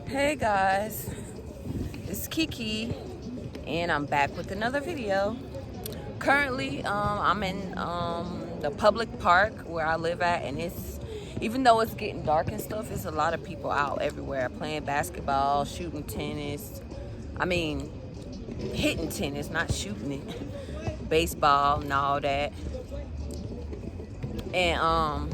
Hey guys, it's Kiki and I'm back with another video. Currently, I'm in the public park where I live at, and even though it's getting dark and stuff, it's a lot of people out everywhere playing basketball, shooting tennis. I mean, hitting tennis, not shooting it. Baseball and all that. And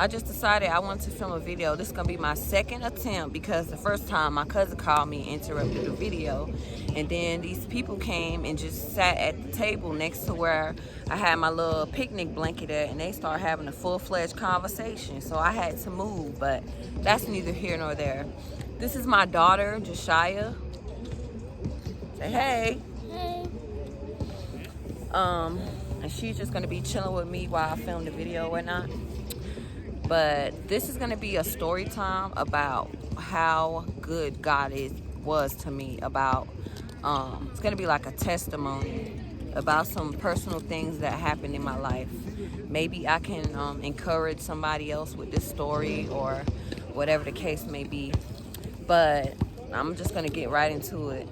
I just decided I wanted to film a video. This is going to be my second attempt because the first time my cousin called me, interrupted the video. And then these people came and just sat at the table next to where I had my little picnic blanket at, and they started having a full-fledged conversation. So I had to move, but that's neither here nor there. This is my daughter, Josiah. Say hey. Hey. And she's just going to be chilling with me while I film the video or whatnot. But this is going to be a story time about how good God was to me. It's going to be like a testimony about some personal things that happened in my life. Maybe I can encourage somebody else with this story or whatever the case may be. But I'm just going to get right into it.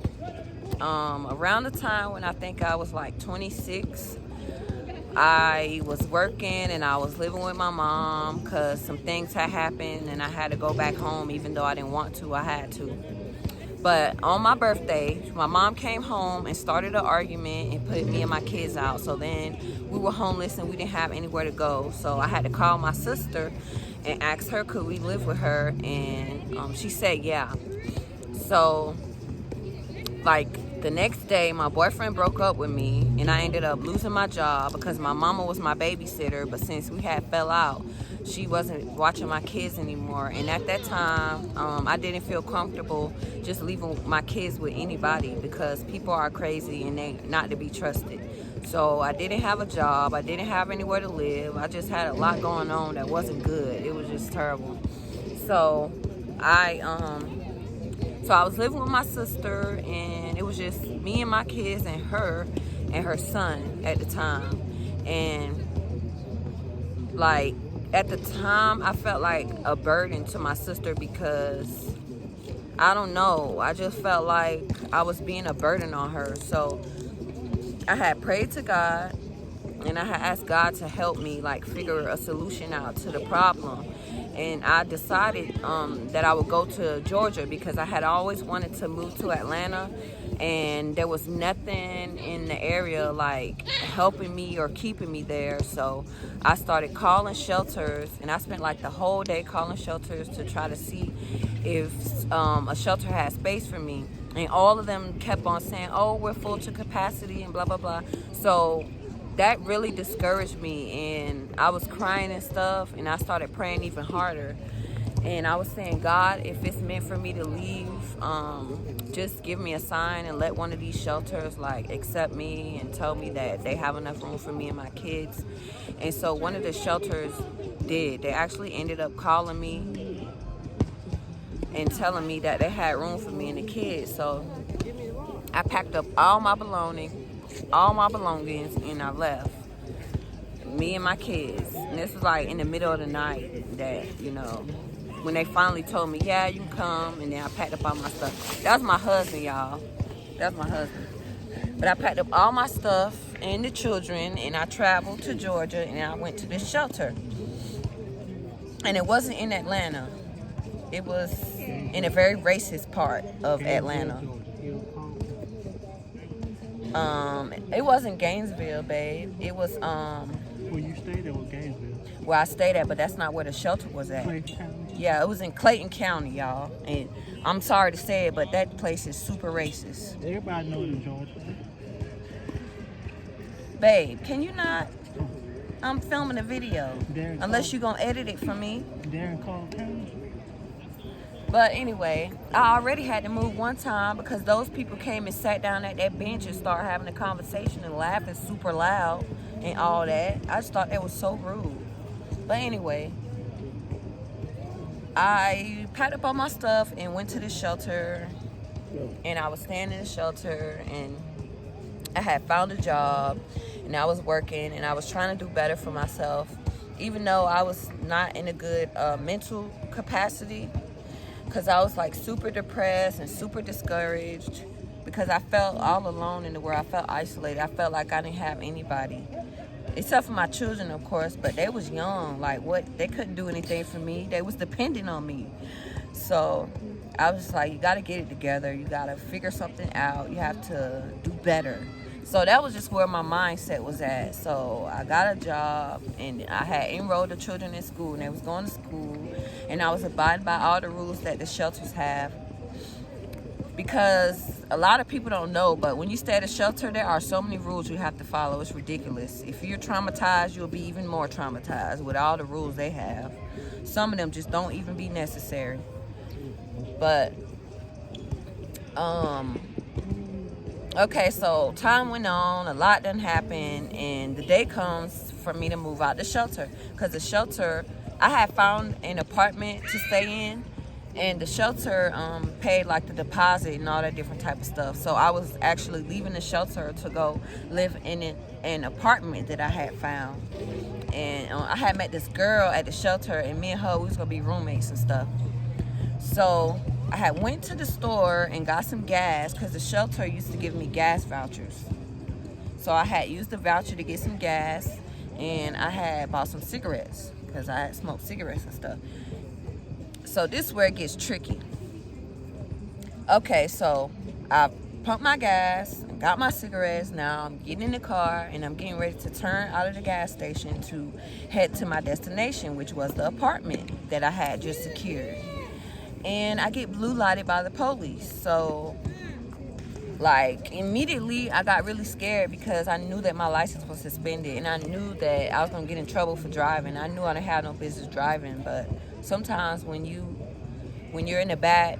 Around the time when I think I was like 26, I was working and I was living with my mom because some things had happened and I had to go back home even though I didn't want to. I had to. But on my birthday, my mom came home and started an argument and put me and my kids out. So then we were homeless and we didn't have anywhere to go. So I had to call my sister and ask her could we live with her, and she said yeah. So like the next day, my boyfriend broke up with me and I ended up losing my job because my mama was my babysitter, but since we had fell out, she wasn't watching my kids anymore. And at that time, I didn't feel comfortable just leaving my kids with anybody because people are crazy and they not to be trusted. So I didn't have a job, I didn't have anywhere to live, I just had a lot going on that wasn't good. It was just terrible. So I was living with my sister, and it was just me and my kids and her son at the time. And like at the time, I felt like a burden to my sister because I don't know, I just felt like I was being a burden on her. So I had prayed to God and I had asked God to help me like figure a solution out to the problem. And I decided that I would go to Georgia because I had always wanted to move to Atlanta, and there was nothing in the area like helping me or keeping me there. So I started calling shelters, and I spent like the whole day calling shelters to try to see if a shelter had space for me. And all of them kept on saying, oh, we're full to capacity and blah, blah, blah. So that really discouraged me, and I was crying and stuff, and I started praying even harder. And I was saying, God, if it's meant for me to leave, just give me a sign and let one of these shelters like accept me and tell me that they have enough room for me and my kids. And so one of the shelters did. They actually ended up calling me and telling me that they had room for me and the kids. So I packed up all my belongings, and I left. Me and my kids. And this was like in the middle of the night that, you know, when they finally told me, yeah, you can come. And then I packed up all my stuff. That was my husband, y'all. That was my husband. But I packed up all my stuff and the children, and I traveled to Georgia, and I went to this shelter. And it wasn't in Atlanta. It was in a very racist part of Atlanta. It wasn't Gainesville, babe. It was Where you stayed at was Gainesville. where I stayed at, but that's not where the shelter was at. Clayton County. Yeah, it was in Clayton County, y'all. And I'm sorry to say it, but that place is super racist. Everybody knows in Georgia. Babe, can you not? I'm filming a video. Darren Unless you're gonna edit it for me. Darren Cole County. But anyway, I already had to move one time because those people came and sat down at that bench and started having a conversation and laughing super loud and all that. I just thought that was so rude. But anyway, I packed up all my stuff and went to the shelter, and I was staying in the shelter, and I had found a job, and I was working, and I was trying to do better for myself, even though I was not in a good mental capacity. because I was like super depressed and super discouraged because I felt all alone in the world. I felt isolated. I felt like I didn't have anybody except for my children, of course, but they was young. Like, what? They couldn't do anything for me. They was dependent on me. So I was like, you got to get it together. You got to figure something out. You have to do better. So that was just where my mindset was at. So I got a job, and I had enrolled the children in school, and they was going to school, and I was abiding by all the rules that the shelters have. Because a lot of people don't know, but when you stay at a shelter, there are so many rules you have to follow. It's ridiculous. If you're traumatized, you'll be even more traumatized with all the rules they have. Some of them just don't even be necessary. But, okay, so time went on, a lot done happened, and the day comes for me to move out the shelter. Because the shelter, I had found an apartment to stay in, and the shelter paid like the deposit and all that different type of stuff. So I was actually leaving the shelter to go live in an apartment that I had found. And I had met this girl at the shelter, and me and her, we was gonna be roommates and stuff. So I had went to the store and got some gas because the shelter used to give me gas vouchers. So I had used the voucher to get some gas, and I had bought some cigarettes because I had smoked cigarettes and stuff. So this is where it gets tricky. Okay, so I pumped my gas, got my cigarettes. Now I'm getting in the car, and I'm getting ready to turn out of the gas station to head to my destination, which was the apartment that I had just secured. And I get blue lighted by the police. So, like, immediately I got really scared because I knew that my license was suspended, and I knew that I was gonna get in trouble for driving. I knew I didn't have no business driving, but sometimes when you're in a bad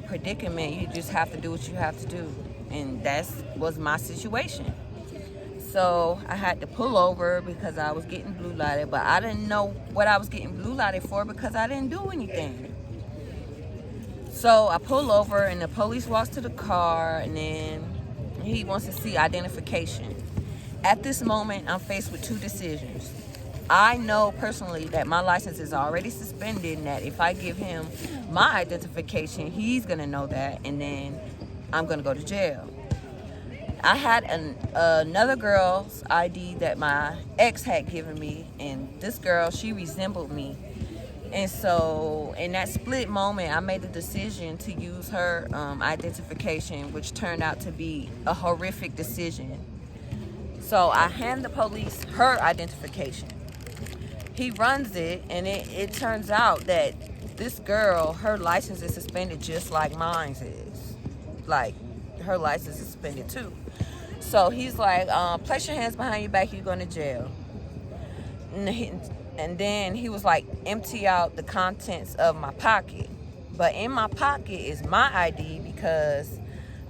predicament, you just have to do what you have to do, and that was my situation. So I had to pull over because I was getting blue lighted, but I didn't know what I was getting blue lighted for because I didn't do anything. So I pull over, and the police walks to the car, and then he wants to see identification. At this moment, I'm faced with two decisions. I know personally that my license is already suspended, and that if I give him my identification, he's going to know that, and then I'm going to go to jail. I had another girl's ID that my ex had given me, and this girl, she resembled me. And so in that split moment, I made the decision to use her identification, which turned out to be a horrific decision. So I hand the police her identification. He runs it, and it turns out that this girl, her license is suspended just like mine is. Like, her license is suspended too. So he's like, place your hands behind your back, you're going to jail. And then he was like, empty out the contents of my pocket. But in my pocket is my ID because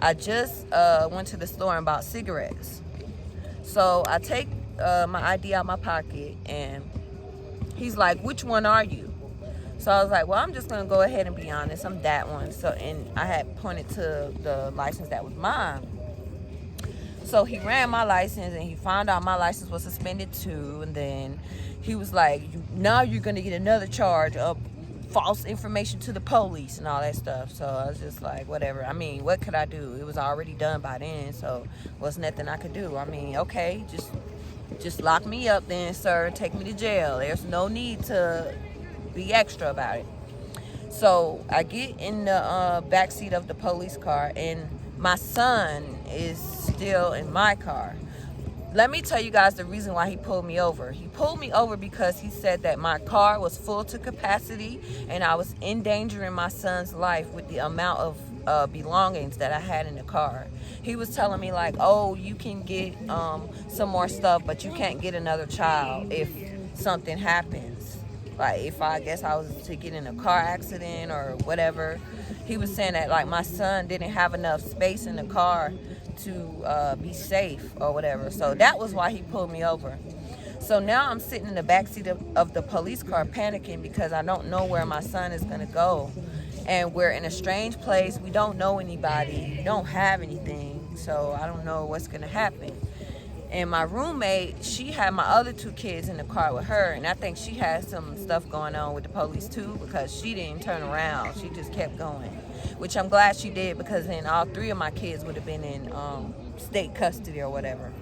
I just went to the store and bought cigarettes. So I take my ID out of my pocket, and he's like, which one are you? So I was like, well, I'm just going to go ahead and be honest. I'm that one. So, and I had pointed to the license that was mine. So he ran my license, and he found out my license was suspended too. And then he was like, now you're going to get another charge of false information to the police and all that stuff. So I was just like, whatever. I mean, what could I do? It was already done by then, so was nothing I could do. I mean, okay, just lock me up then, sir, and take me to jail. There's no need to be extra about it. So I get in the back seat of the police car, and my son is still in my car. Let me tell you guys the reason why he pulled me over. He pulled me over because he said that my car was full to capacity, and I was endangering my son's life with the amount of belongings that I had in the car. He was telling me like, oh, you can get some more stuff, but you can't get another child if something happens. Like, if I guess I was to get in a car accident or whatever. He was saying that like my son didn't have enough space in the car to be safe or whatever. So that was why he pulled me over. So now I'm sitting in the backseat of the police car panicking because I don't know where my son is going to go. And we're in a strange place. We don't know anybody. We don't have anything. So I don't know what's going to happen. And my roommate, she had my other 2 kids in the car with her, and I think she had some stuff going on with the police too, because she didn't turn around. She just kept going, which I'm glad she did, because then all 3 of my kids would have been in state custody or whatever.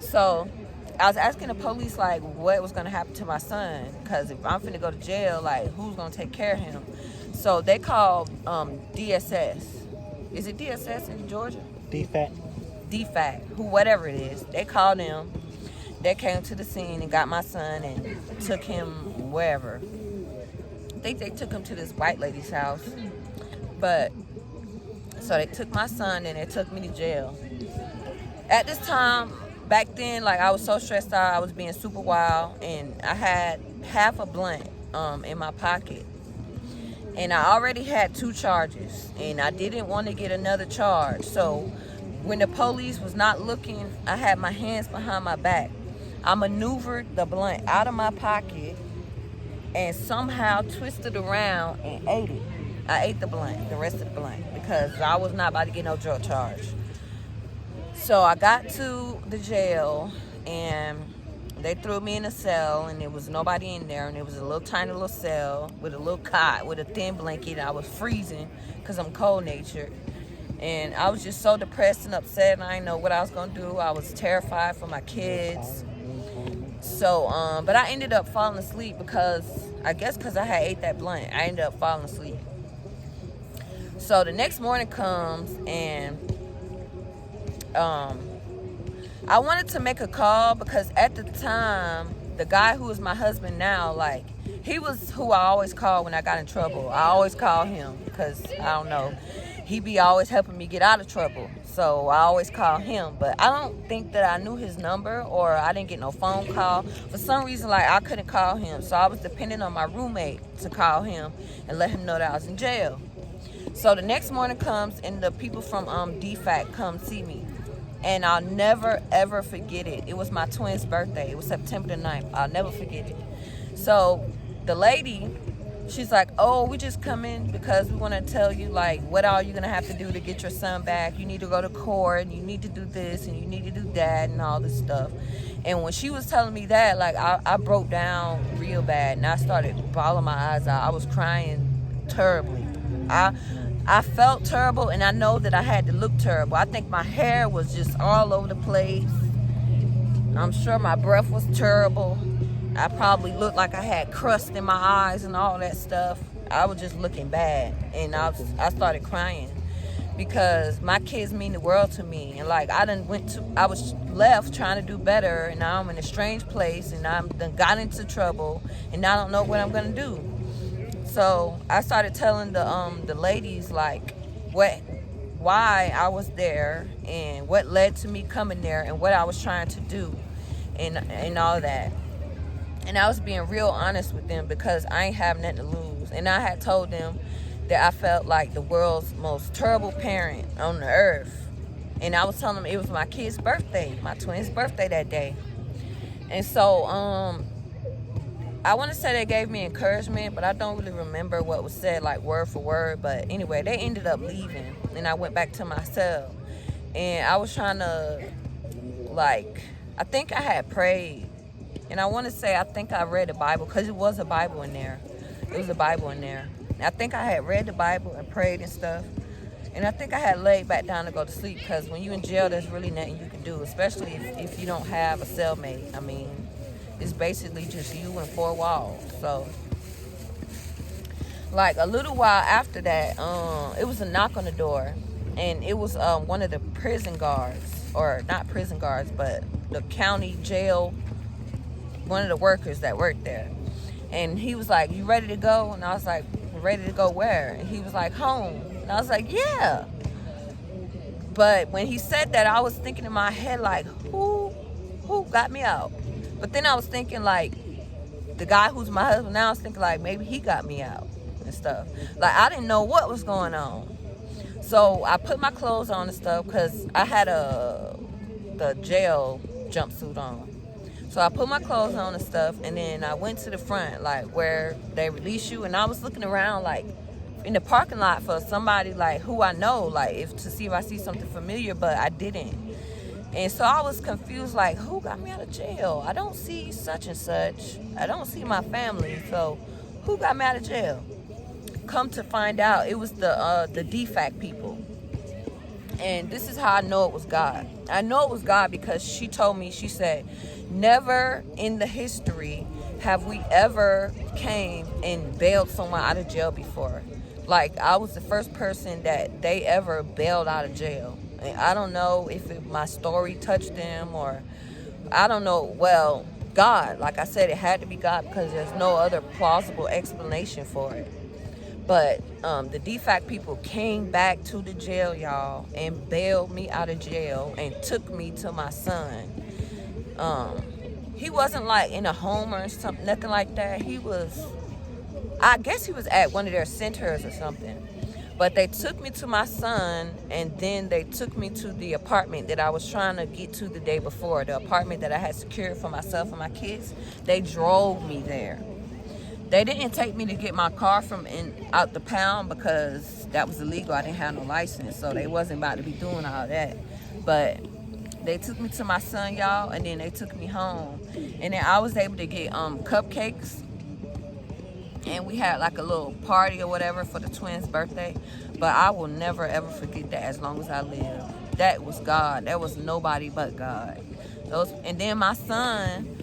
So I was asking the police, like, what was going to happen to my son, because if I'm finna go to jail, like, who's going to take care of him? So they called DSS. Is it DSS in Georgia? DFAC, whatever it is. They called them. They came to the scene and got my son and took him wherever. I think they took him to this white lady's house. But, so they took my son and they took me to jail. At this time, back then, like, I was so stressed out. I was being super wild. And I had half a blunt in my pocket. And I already had 2 charges. And I didn't want to get another charge. So when the police was not looking, I had my hands behind my back. I maneuvered the blunt out of my pocket and somehow twisted around and ate it. I ate the blunt, the rest of the blunt, because I was not about to get no drug charge. So I got to the jail and they threw me in a cell, and there was nobody in there, and it was a little tiny little cell with a little cot with a thin blanket. I was freezing because I'm cold-natured. And I was just so depressed and upset, and I didn't know what I was going to do. I was terrified for my kids. So, but I ended up falling asleep because I had ate that blunt. I ended up falling asleep. So the next morning comes, and I wanted to make a call because at the time, the guy who is my husband now, like, he was who I always called when I got in trouble. I always call him because, I don't know, he be always helping me get out of trouble. So I always call him. But I don't think that I knew his number, or I didn't get no phone call. For some reason, like, I couldn't call him. So I was depending on my roommate to call him and let him know that I was in jail. So the next morning comes, and the people from DFAC come see me. And I'll never, ever forget it. It was my twin's birthday. It was September the 9th. I'll never forget it. So the lady, she's like, oh, we just come in because we want to tell you, like, what all you're going to have to do to get your son back. You need to go to court, and you need to do this, and you need to do that, and all this stuff. And when she was telling me that, like, I broke down real bad, and I started bawling my eyes out. I was crying terribly. I felt terrible, and I know that I had to look terrible. I think my hair was just all over the place. I'm sure my breath was terrible. I probably looked like I had crust in my eyes and all that stuff. I was just looking bad, and I started crying because my kids mean the world to me. And like, I was left trying to do better, and now I'm in a strange place, and I done got into trouble, and I don't know what I'm gonna do. So I started telling the ladies, like, why I was there and what led to me coming there and what I was trying to do and all that. And I was being real honest with them because I ain't have nothing to lose. And I had told them that I felt like the world's most terrible parent on the earth. And I was telling them it was my kid's birthday, my twin's birthday that day. And so I want to say they gave me encouragement, but I don't really remember what was said, like, word for word. But anyway, they ended up leaving, and I went back to my cell. And I was trying to, like, I think I had prayed. And I want to say I think I read the Bible, because it was a Bible in there. It was a Bible in there. And I think I had read the Bible and prayed and stuff. And I think I had laid back down to go to sleep, because when you're in jail, there's really nothing you can do, especially if you don't have a cellmate. I mean, it's basically just you and 4 walls. So, like, a little while after that, it was a knock on the door, and it was one of the prison guards, or not prison guards, but the county jail, one of the workers that worked there. And he was like, you ready to go? And I was like, ready to go where? And he was like, home. And I was like, yeah. But when he said that, I was thinking in my head, like, who got me out? But then I was thinking, like, the guy who's my husband now, I was thinking, like, maybe he got me out and stuff. Like, I didn't know what was going on. So I put my clothes on and stuff, because I had the jail jumpsuit on. So I put my clothes on and stuff, and then I went to the front, like, where they release you. And I was looking around, like, in the parking lot for somebody, like, who I know, like, to see if I see something familiar, but I didn't. And so I was confused, like, who got me out of jail? I don't see such and such. I don't see my family. So who got me out of jail? Come to find out, it was the DFAC people. And this is how I know it was God. I know it was God because she told me, she said, never in the history have we ever came and bailed someone out of jail before. Like, I was the first person that they ever bailed out of jail. And I don't know if my story touched them, or I don't know. Well, God, like I said, it had to be God because there's no other plausible explanation for it. But the DFAC people came back to the jail, y'all, and bailed me out of jail and took me to my son. He wasn't like in a home or something, nothing like that. He was, I guess he was at one of their centers or something. But they took me to my son, and then they took me to the apartment that I was trying to get to the day before, the apartment that I had secured for myself and my kids. They drove me there. They didn't take me to get my car from out the pound because that was illegal. I didn't have no license, so they wasn't about to be doing all that. But they took me to my son, y'all, and then they took me home. And then I was able to get cupcakes. And we had like a little party or whatever for the twins' birthday. But I will never, ever forget that as long as I live. That was God. That was nobody but God. And then my son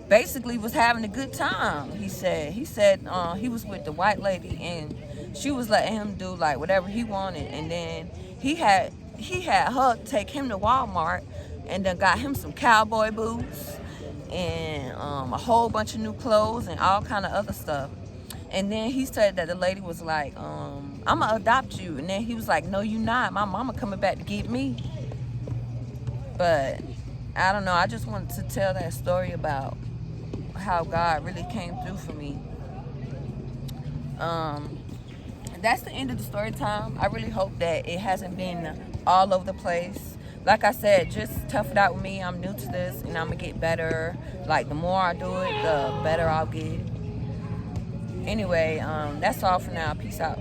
basically was having a good time. He said he was with the white lady, and she was letting him do like whatever he wanted. And then he had her take him to Walmart and then got him some cowboy boots and a whole bunch of new clothes and all kind of other stuff. And then he said that the lady was like, I'm gonna adopt you. And then he was like, no, you not. My mama coming back to get me. But I don't know. I just wanted to tell that story about how God really came through for me. That's the end of the story time. I really hope that it hasn't been all over the place. Like I said, just tough it out with me. I'm new to this, and I'm gonna get better. Like, the more I do it, the better I'll get. Anyway, that's all for now. Peace out.